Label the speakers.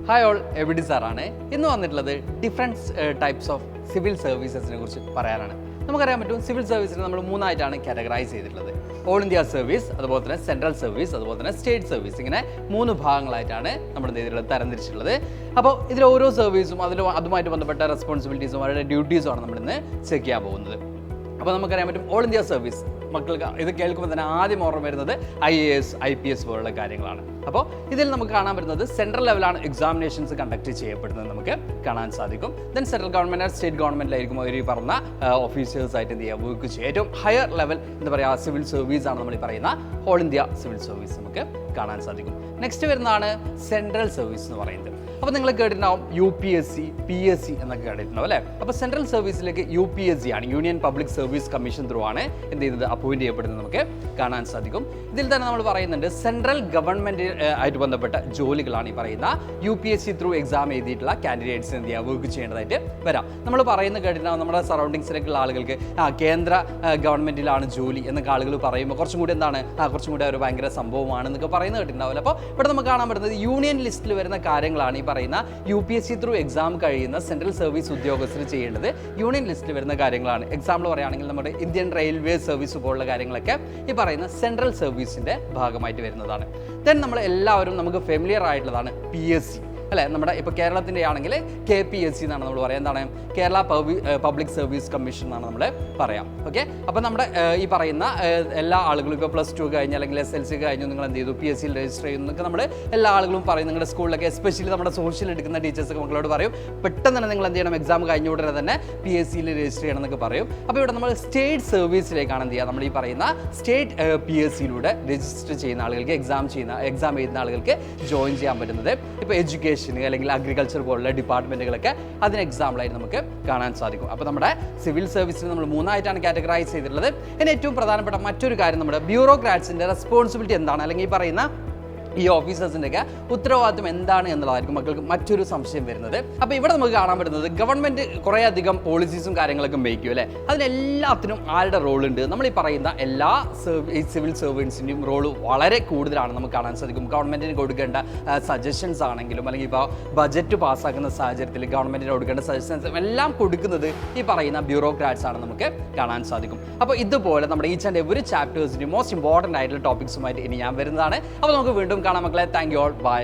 Speaker 1: Hi all, എവിഡി സാറാണ്. ഇന്ന് വന്നിട്ടുള്ളത് ഡിഫറെൻറ്റ് ടൈപ്സ് ഓഫ് സിവിൽ സർവീസസിനെ കുറിച്ച് പറയാനാണ്. നമുക്കറിയാൻ പറ്റും, സിവിൽ സർവീസിനെ നമ്മൾ മൂന്നായിട്ടാണ് കാറ്റഗറൈസ് ചെയ്തിട്ടുള്ളത്. ഓൾ ഇന്ത്യ സർവീസ്, അതുപോലെ തന്നെ സെൻട്രൽ സർവീസ്, അതുപോലെ തന്നെ സ്റ്റേറ്റ് സർവീസ്. ഇങ്ങനെ 3 ഭാഗങ്ങളായിട്ടാണ് നമ്മൾ എന്ത് ചെയ്തിട്ടുള്ളത്, തരംതിരിച്ചിട്ടുള്ളത്. അപ്പോൾ ഇതിൽ ഓരോ സർവീസും അതുമായിട്ട് ബന്ധപ്പെട്ട റെസ്പോൺസിബിലിറ്റീസും അവരുടെ ഡ്യൂട്ടീസുമാണ് നമ്മളിന്ന് ചെക്ക് ചെയ്യാൻ പോകുന്നത്. അപ്പോൾ നമുക്കറിയാൻ പറ്റും, ഓൾ ഇന്ത്യ സർവീസ് മക്കൾക്ക് ഇത് കേൾക്കുമ്പോൾ തന്നെ ആദ്യം ഓർമ്മ വരുന്നത് IAS, IPS പോലുള്ള കാര്യങ്ങളാണ്. അപ്പോൾ ഇതിൽ നമുക്ക് കാണാൻ പറ്റുന്നത് സെൻട്രൽ ലെവലാണ് എക്സാമിനേഷൻസ് കണ്ടക്ട് ചെയ്യപ്പെടുന്നത് നമുക്ക് കാണാൻ സാധിക്കും. ദെൻ സെൻട്രൽ ഗവൺമെൻറ്, സ്റ്റേറ്റ് ഗവൺമെൻറ്റിലായിരിക്കും അവർ ഈ പറഞ്ഞ ഓഫീസേഴ്സായിട്ട് എന്ത് ചെയ്യുക, വർക്ക് ചെയ്യുക. ഏറ്റവും ഹയർ ലെവൽ എന്താ പറയുക, സിവിൽ സർവീസാണ് നമ്മൾ ഈ പറയുന്ന ഓൾ ഇന്ത്യ സിവിൽ സർവീസ് നമുക്ക് കാണാൻ സാധിക്കും. നെക്സ്റ്റ് വരുന്നതാണ് സെൻട്രൽ സർവീസ് എന്ന് പറയുന്നത്. അപ്പോൾ നിങ്ങൾ കേട്ടിട്ടുണ്ടാവും UPSC, PSC എന്നൊക്കെ കേട്ടിട്ടുണ്ടാവും അല്ലേ. അപ്പോൾ സെൻട്രൽ സർവീസിലേക്ക് UPSC ആണ്, union public service commission through ആണ് എന്ത് ചെയ്യുന്നത്, അപ്പോയിന്റ് ചെയ്യപ്പെടുന്നത് നമുക്ക് കാണാൻ സാധിക്കും. ഇതിൽ തന്നെ നമ്മൾ പറയുന്നുണ്ട്, സെൻട്രൽ ഗവൺമെൻറ് ആയിട്ട് ബന്ധപ്പെട്ട ജോലികളാണ് ഈ പറയുന്ന UPSC ത്രൂ എക്സാം എഴുതിയിട്ടുള്ള കാൻഡിഡേറ്റ്സ് എന്ത് ചെയ്യുക, വർക്ക് ചെയ്യേണ്ടതായിട്ട് വരാം. നമ്മൾ പറയുന്നത് കേട്ടിട്ടുണ്ടാവും, നമ്മുടെ സറൗണ്ടിങ്സിലേക്കുള്ള ആളുകൾക്ക് കേന്ദ്ര ഗവൺമെൻറ്റിലാണ് ജോലി എന്നൊക്കെ ആളുകൾ പറയുമ്പോൾ കുറച്ചും കൂടി എന്താണ്, കുറച്ചും കൂടി ഒരു ഭയങ്കര സംഭവമാണ് എന്നൊക്കെ പറയുന്നത് കേട്ടിട്ടുണ്ടാവില്ല. അപ്പോൾ ഇവിടെ നമുക്ക് കാണാൻ പറ്റുന്നത് യൂണിയൻ ലിസ്റ്റിൽ വരുന്ന കാര്യങ്ങളാണ് ഈ പറയുന്ന UPSC ത്രൂ എക്സാം കഴിയുന്ന സെൻട്രൽ സർവീസ് ഉദ്യോഗസ്ഥർ ചെയ്യേണ്ടത്. യൂണിയൻ ലിസ്റ്റിൽ വരുന്ന കാര്യങ്ങളാണ്. എക്സാമ്പിൾ പറയുകയാണെങ്കിൽ നമ്മുടെ ഇന്ത്യൻ റെയിൽവേ സർവീസ് പോലുള്ള കാര്യങ്ങളൊക്കെ ഈ പറയുന്ന സെൻട്രൽ സർവീസിൻ്റെ ഭാഗമായിട്ട് വരുന്നതാണ്. ദെൻ നമ്മൾ എല്ലാവരും നമുക്ക് ഫെമിലിയർ ആയിട്ടുള്ളതാണ് PSC അല്ലേ. നമ്മുടെ ഇപ്പോൾ കേരളത്തിൻ്റെ ആണെങ്കിൽ KPSC എന്നാണ് നമ്മൾ പറയുക. എന്താണ്, കേരള പബ്ലിക് സർവീസ് കമ്മീഷൻ എന്നാണ് നമ്മൾ പറയാം. ഓക്കെ, അപ്പോൾ നമ്മുടെ ഈ പറയുന്ന എല്ലാ ആളുകളും ഇപ്പോൾ +2 കഴിഞ്ഞ് അല്ലെങ്കിൽ SLC കഴിഞ്ഞു നിങ്ങൾ എന്ത് ചെയ്തു, PSC രജിസ്റ്റർ ചെയ്യുന്നതൊക്കെ നമ്മൾ എല്ലാ ആളുകളും പറയും. നിങ്ങളുടെ സ്കൂളിലൊക്കെ എസ്പെഷ്യലി നമ്മുടെ സോഷ്യൽ എടുക്കുന്ന ടീച്ചേഴ്സൊക്കെ മക്കളോട് പറയും, പെട്ടെന്ന് തന്നെ നിങ്ങൾ എന്ത് ചെയ്യണം, എക്സാം കഴിഞ്ഞ ഉടനെ തന്നെ PSC രജിസ്റ്റർ ചെയ്യണം എന്നൊക്കെ പറയും. അപ്പോൾ ഇവിടെ നമ്മൾ സ്റ്റേറ്റ് സർവീസിലേക്കാണ് എന്ത് ചെയ്യുക, നമ്മൾ ഈ പറയുന്ന സ്റ്റേറ്റ് PSCയിലൂടെ രജിസ്റ്റർ ചെയ്യുന്ന ആളുകൾക്ക് എക്സാം എഴുതുന്ന ആളുകൾക്ക് ജോയിൻ ചെയ്യാൻ പറ്റുന്നത്. ഇപ്പോൾ എഡ്യൂക്കേഷൻ അല്ലെങ്കിൽ അഗ്രികൾച്ചർ പോലുള്ള ഡിപ്പാർട്ട്മെൻറ്റുകളൊക്കെ അതിന് എക്സാമ്പിളായിട്ട് നമുക്ക് കാണാൻ സാധിക്കും. അപ്പോൾ നമ്മുടെ സിവിൽ സർവീസിന് നമ്മൾ 3ആയിട്ടാണ് കാറ്റഗറൈസ് ചെയ്തിട്ടുള്ളത്. ഇനി ഏറ്റവും പ്രധാനപ്പെട്ട മറ്റൊരു കാര്യം, നമ്മുടെ ബ്യൂറോക്രാറ്റ്സിൻ്റെ റെസ്പോൺസിബിലിറ്റി എന്താണ്, അല്ലെങ്കിൽ ഈ പറയുന്ന ഈ ഓഫീസേഴ്സിൻ്റെയൊക്കെ ഉത്തരവാദിത്വം എന്താണ് എന്നുള്ളതായിരിക്കും മക്കൾക്ക് മറ്റൊരു സംശയം വരുന്നത്. അപ്പോൾ ഇവിടെ നമുക്ക് കാണാൻ പറ്റുന്നത്, ഗവൺമെൻറ് കുറേയധികം പോളിസീസും കാര്യങ്ങളൊക്കെ മേക്ക് ചെയ്യും അല്ലേ. അതിനെല്ലാത്തിനും ആരുടെ റോളുണ്ട്, നമ്മൾ ഈ പറയുന്ന എല്ലാ സിവിൽ സർവൻസിൻ്റെയും റോള് വളരെ കൂടുതലാണ് നമുക്ക് കാണാൻ സാധിക്കും. ഗവൺമെൻറ്റിന് കൊടുക്കേണ്ട സജഷൻസ് ആണെങ്കിലും, അല്ലെങ്കിൽ ഇപ്പോൾ ബജറ്റ് പാസ്സാക്കുന്ന സാഹചര്യത്തിൽ ഗവൺമെൻറ്റിന് കൊടുക്കേണ്ട സജഷൻസ് എല്ലാം കൊടുക്കുന്നത് ഈ പറയുന്ന ബ്യൂറോക്രാറ്റ്സ് ആണ് നമുക്ക് കാണാൻ സാധിക്കും. അപ്പോൾ ഇതുപോലെ നമ്മുടെ ഈച്ച് ആൻഡ് എവറി ചാപ്റ്റേഴ്സിൻ്റെ മോസ്റ്റ് ഇമ്പോർട്ടൻ്റ് ആയിട്ടുള്ള ടോപ്പിക്സുമായിട്ട് ഇനി ഞാൻ വരുന്നതാണ്. അപ്പോൾ നമുക്ക് വീണ്ടും കാണാം മക്കളെ. Thank you all, by.